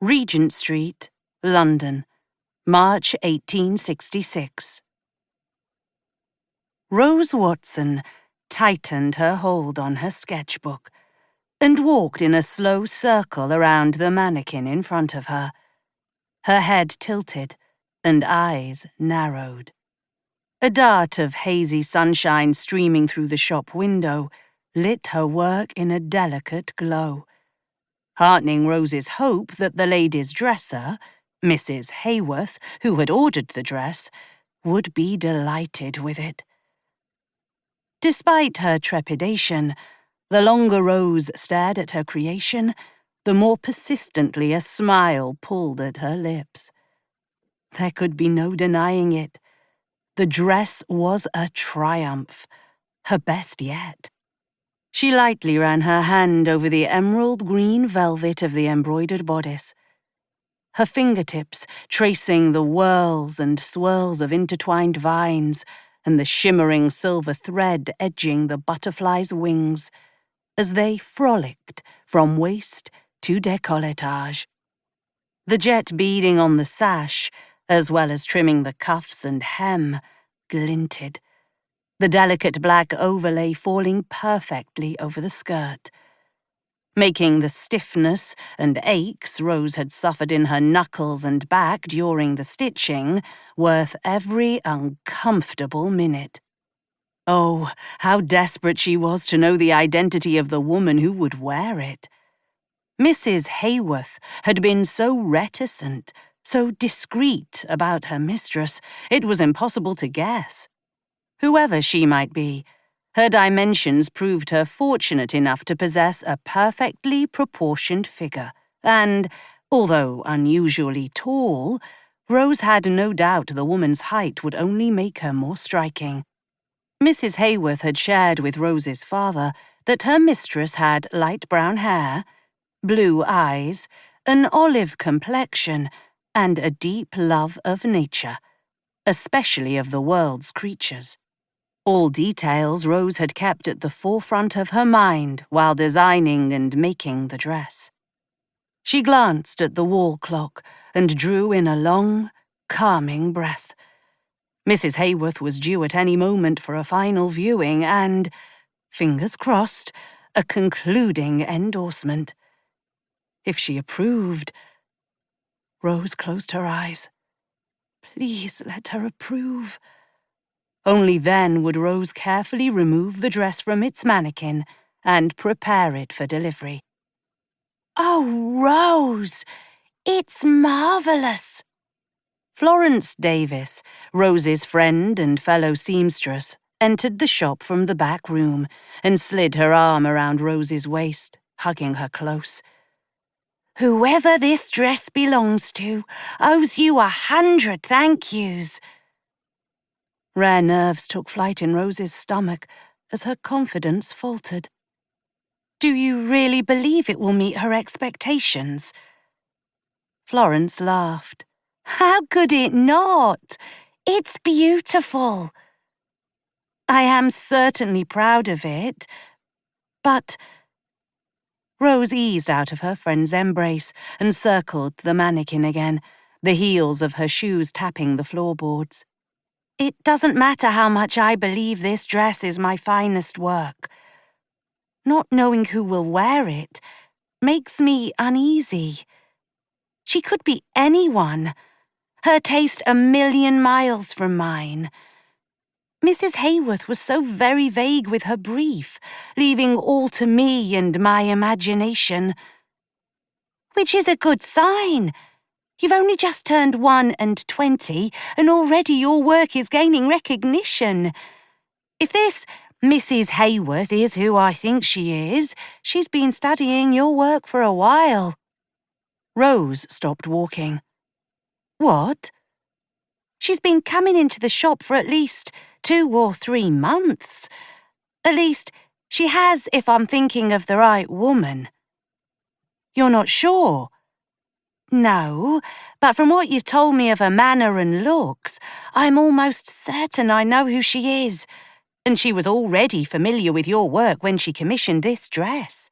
Regent Street, London, March 1866. Rose Watson tightened her hold on her sketchbook and walked in a slow circle around the mannequin in front of her. Her head tilted and eyes narrowed. A dart of hazy sunshine streaming through the shop window lit her work in a delicate glow, heartening Rose's hope that the lady's dresser, Mrs. Hayworth, who had ordered the dress, would be delighted with it. Despite her trepidation, the longer Rose stared at her creation, the more persistently a smile pulled at her lips. There could be no denying it. The dress was a triumph, her best yet. She lightly ran her hand over the emerald green velvet of the embroidered bodice, her fingertips tracing the whirls and swirls of intertwined vines and the shimmering silver thread edging the butterfly's wings as they frolicked from waist to décolletage. The jet beading on the sash, as well as trimming the cuffs and hem, glinted, the delicate black overlay falling perfectly over the skirt, making the stiffness and aches Rose had suffered in her knuckles and back during the stitching worth every uncomfortable minute. Oh, how desperate she was to know the identity of the woman who would wear it. Mrs. Hayworth had been so reticent, so discreet about her mistress, it was impossible to guess. Whoever she might be, her dimensions proved her fortunate enough to possess a perfectly proportioned figure, and, although unusually tall, Rose had no doubt the woman's height would only make her more striking. Mrs. Hayworth had shared with Rose's father that her mistress had light brown hair, blue eyes, an olive complexion, and a deep love of nature, especially of the world's creatures. All details Rose had kept at the forefront of her mind while designing and making the dress. She glanced at the wall clock and drew in a long, calming breath. Mrs. Hayworth was due at any moment for a final viewing and, fingers crossed, a concluding endorsement. If she approved... Rose closed her eyes. Please let her approve. Only then would Rose carefully remove the dress from its mannequin and prepare it for delivery. "Oh, Rose! It's marvellous!" Florence Davis, Rose's friend and fellow seamstress, entered the shop from the back room and slid her arm around Rose's waist, hugging her close. "Whoever this dress belongs to owes you 100 thank yous." Rare nerves took flight in Rose's stomach as her confidence faltered. "Do you really believe it will meet her expectations?" Florence laughed. "How could it not? It's beautiful." "I am certainly proud of it, but..." Rose eased out of her friend's embrace and circled the mannequin again, the heels of her shoes tapping the floorboards. "It doesn't matter how much I believe this dress is my finest work. Not knowing who will wear it makes me uneasy. She could be anyone, her taste 1,000,000 miles from mine. Mrs. Hayworth was so very vague with her brief, leaving all to me and my imagination. Which is a good sign. You've only just turned 21, and already your work is gaining recognition. If this Mrs. Hayworth is who I think she is, she's been studying your work for a while." Rose stopped walking. "What?" "She's been coming into the shop for at least 2 or 3 months. At least, she has if I'm thinking of the right woman." "You're not sure?" "No, but from what you've told me of her manner and looks, I'm almost certain I know who she is, and she was already familiar with your work when she commissioned this dress."